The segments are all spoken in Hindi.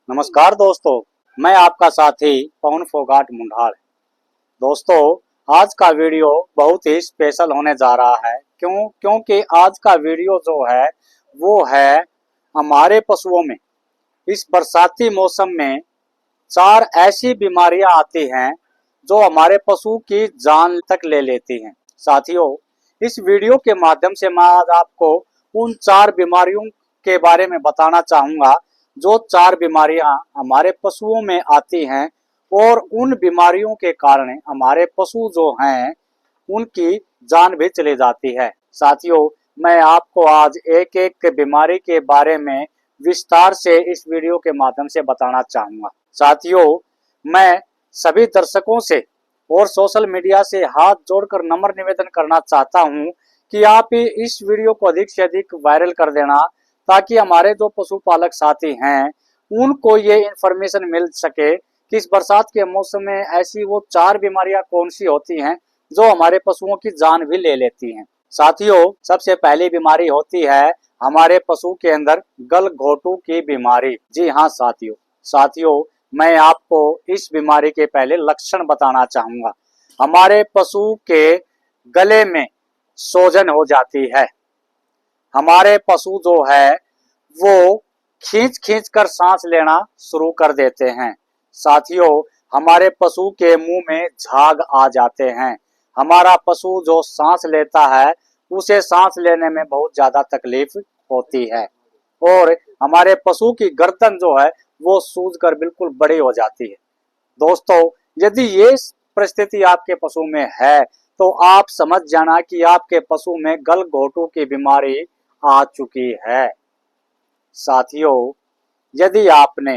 नमस्कार दोस्तों, मैं आपका साथी पवन फोगाट मुंडाल। दोस्तों, आज का वीडियो बहुत ही स्पेशल होने जा रहा है। क्योंकि आज का वीडियो जो है वो है हमारे पशुओं में इस बरसाती मौसम में 4 ऐसी बीमारियां आती हैं जो हमारे पशु की जान तक ले लेती हैं। साथियों, इस वीडियो के माध्यम से मैं आज आपको उन 4 बीमारियों के बारे में बताना चाहूंगा जो 4 बीमारियां हमारे पशुओं में आती हैं और उन बीमारियों के कारण हमारे पशु जो हैं उनकी जान भी चली जाती है। साथियों, मैं आपको आज एक एक बीमारी के बारे में विस्तार से इस वीडियो के माध्यम से बताना चाहूंगा। साथियों, मैं सभी दर्शकों से और सोशल मीडिया से हाथ जोड़कर नम्र निवेदन करना चाहता हूं कि आप इस वीडियो को अधिक से अधिक वायरल कर देना, ताकि हमारे जो पशुपालक साथी हैं उनको ये इन्फॉर्मेशन मिल सके कि इस बरसात के मौसम में ऐसी वो 4 बीमारियां कौन सी होती हैं जो हमारे पशुओं की जान भी ले लेती हैं। साथियों, सबसे पहली बीमारी होती है हमारे पशु के अंदर गलघोटू की बीमारी। जी हाँ साथियों, मैं आपको इस बीमारी के पहले लक्षण बताना चाहूंगा। हमारे पशु के गले में सूजन हो जाती है। हमारे पशु जो है वो खींच खींच कर सांस लेना शुरू कर देते हैं। साथियों, हमारे पशु के मुंह में झाग आ जाते हैं। हमारा पशु जो सांस लेता है उसे सांस लेने में बहुत ज्यादा तकलीफ होती है और हमारे पशु की गर्दन जो है वो सूजकर बिल्कुल बड़ी हो जाती है। दोस्तों, यदि ये परिस्थिति आपके पशु में है तो आप समझ जाना कि आपके पशु में गलघोटू की बीमारी आ चुकी है। साथियों, यदि आपने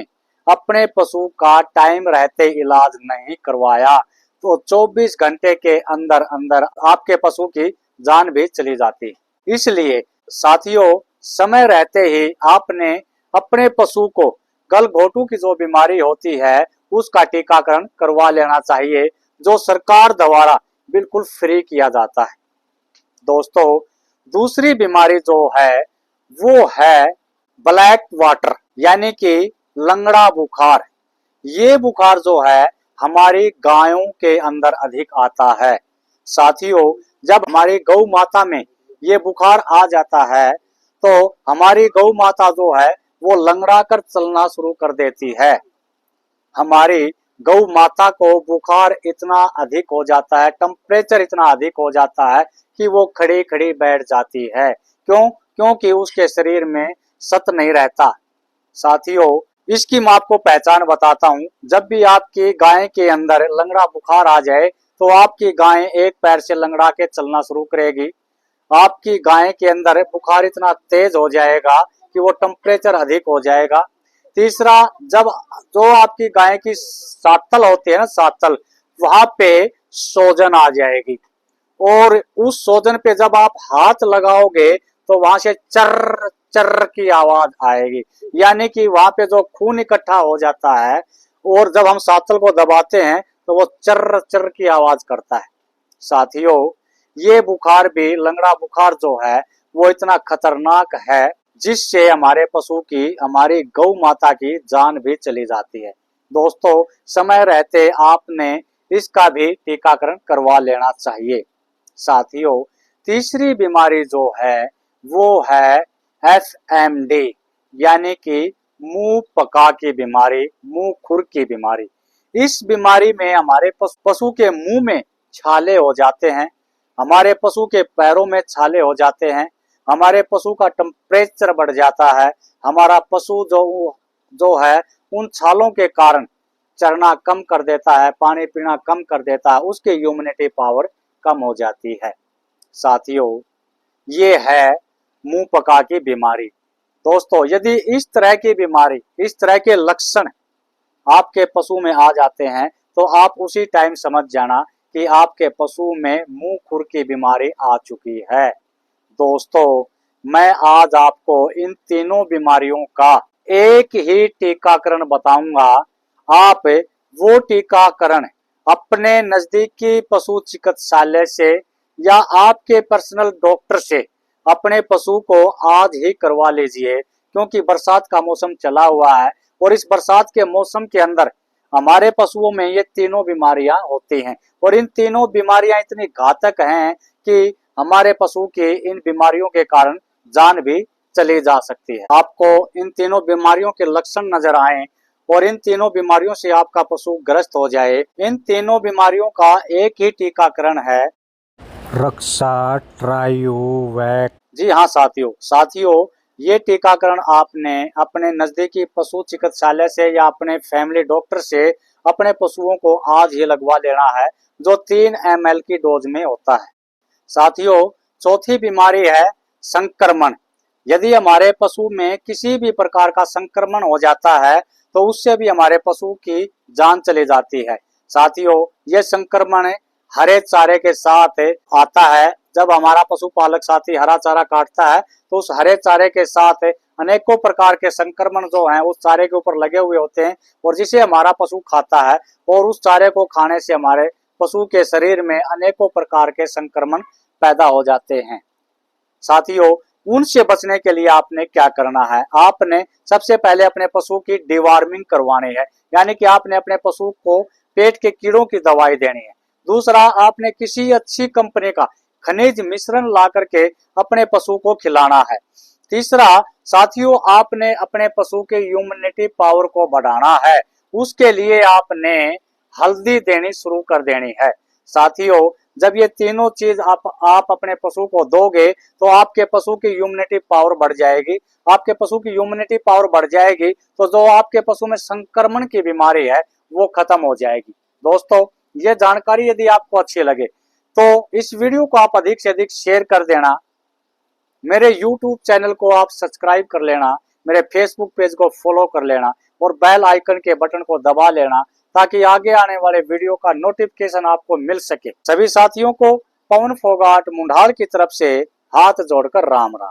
अपने पशु का टाइम रहते इलाज नहीं करवाया तो 24 घंटे के अंदर अंदर आपके पशु की जान भी चली जाती है। इसलिए साथियों, समय रहते ही आपने अपने पशु को गलघोटू की जो बीमारी होती है उसका टीकाकरण करवा लेना चाहिए, जो सरकार द्वारा बिल्कुल फ्री किया जाता है। दोस्तों, दूसरी बीमारी जो है वो है ब्लैक वाटर यानी कि लंगड़ा बुखार। ये बुखार जो है हमारी गायों के अंदर अधिक आता है। साथियों, जब हमारी गौ माता में ये बुखार आ जाता है तो हमारी गौ माता जो है वो लंगड़ा कर चलना शुरू कर देती है। हमारी गौ माता को बुखार इतना अधिक हो जाता है, टेम्परेचर इतना अधिक हो जाता है कि वो खड़ी खड़ी बैठ जाती है। क्योंकि उसके शरीर में सत नहीं रहता। साथियों, इसकी मैं आपको पहचान बताता हूँ। जब भी आपकी गाय के अंदर लंगड़ा बुखार आ जाए तो आपकी गाय एक पैर से लंगड़ा के चलना शुरू करेगी। आपकी गाय के अंदर बुखार इतना तेज हो जाएगा कि वो टेम्परेचर अधिक हो जाएगा। तीसरा, जब जो आपकी गाय की सातल होती है ना, सातल, वहां पे सूजन आ जाएगी और उस सूजन पे जब आप हाथ लगाओगे तो वहां से चर चर की आवाज आएगी, यानी कि वहां पे जो खून इकट्ठा हो जाता है और जब हम सातल को दबाते हैं तो वो चर चर की आवाज करता है। साथियों, ये बुखार भी, लंगड़ा बुखार जो है वो इतना खतरनाक है जिससे हमारे पशु की, हमारी गौ माता की जान भी चली जाती है। दोस्तों, समय रहते आपने इसका भी टीकाकरण करवा लेना चाहिए। साथियों, तीसरी बीमारी जो है वो है FMD यानी कि मुंह पका की बीमारी, मुंह खुर की बीमारी। इस बीमारी में हमारे पशु के मुंह में छाले हो जाते हैं, हमारे पशु के पैरों में छाले हो जाते हैं, हमारे पशु का टेम्परेचर बढ़ जाता है। हमारा पशु जो है उन छालों के कारण चरना कम कर देता है, पानी पीना कम कर देता है, उसकी इम्यूनिटी पावर कम हो जाती है। साथियों, ये है मुंह पका की बीमारी। दोस्तों, यदि इस तरह की बीमारी, इस तरह के लक्षण आपके पशु में आ जाते हैं तो आप उसी टाइम समझ जाना कि आपके पशु में मुंह खुर की बीमारी आ चुकी है। दोस्तों, मैं आज आपको इन तीनों बीमारियों का एक ही टीकाकरण बताऊंगा। आप वो टीकाकरण अपने नजदीकी पशु चिकित्सालय से या आपके पर्सनल डॉक्टर से अपने पशु को आज ही करवा लीजिए, क्योंकि बरसात का मौसम चला हुआ है और इस बरसात के मौसम के अंदर हमारे पशुओं में ये तीनों बीमारियां होती हैं और इन तीनों बीमारियां इतनी घातक हैं कि हमारे पशु के इन बीमारियों के कारण जान भी चली जा सकती है। आपको इन तीनों बीमारियों के लक्षण नजर आए और इन तीनों बीमारियों से आपका पशु ग्रस्त हो जाए, इन तीनों बीमारियों का एक ही टीकाकरण है, रक्षा ट्रायोवैक। जी हाँ साथियों, ये टीकाकरण आपने अपने नजदीकी पशु चिकित्सालय से या अपने फैमिली डॉक्टर से अपने पशुओं को आज ही लगवा लेना है, जो 3 ml की डोज में होता है। साथियों, चौथी बीमारी है संक्रमण। यदि हमारे पशु में किसी भी प्रकार का संक्रमण हो जाता है तो उससे भी हमारे पशु की जान चली जाती है। साथियों, ये संक्रमण हरे चारे के साथ आता है। जब हमारा पशुपालक साथी हरा चारा काटता है तो उस हरे चारे के साथ अनेकों प्रकार के संक्रमण जो हैं उस चारे के ऊपर लगे हुए होते हैं और जिसे हमारा पशु खाता है और उस चारे को खाने से हमारे पशु के शरीर में अनेकों प्रकार के संक्रमण पैदा हो जाते हैं। साथियों, उनसे बचने के लिए आपने क्या करना है? आपने सबसे पहले अपने पशु की डिवॉर्मिंग करवानी है, यानी कि आपने अपने पशु को पेट के कीड़ों की दवाई देनी है। दूसरा, आपने किसी अच्छी कंपनी का खनिज मिश्रण ला करके अपने पशु को खिलाना है। तीसरा साथियों, आपने अपने पशु के इम्यूनिटी पावर को बढ़ाना है, उसके लिए आपने हल्दी देनी शुरू कर देनी है। साथियों, जब ये तीनों चीज आप अपने पशु को दोगे तो आपके पशु की इम्यूनिटी पावर बढ़ जाएगी। आपके पशु की इम्यूनिटी पावर बढ़ जाएगी तो जो आपके पशु में संक्रमण की बीमारी है वो खत्म हो जाएगी। दोस्तों, ये जानकारी यदि आपको अच्छी लगे तो इस वीडियो को आप अधिक से अधिक शेयर कर देना। मेरे YouTube चैनल को आप सब्सक्राइब कर लेना, मेरे Facebook पेज को फॉलो कर लेना और बेल आइकन के बटन को दबा लेना ताकि आगे आने वाले वीडियो का नोटिफिकेशन आपको मिल सके। सभी साथियों को पवन फोगाट मुंडाल की तरफ से हाथ जोड़कर राम राम।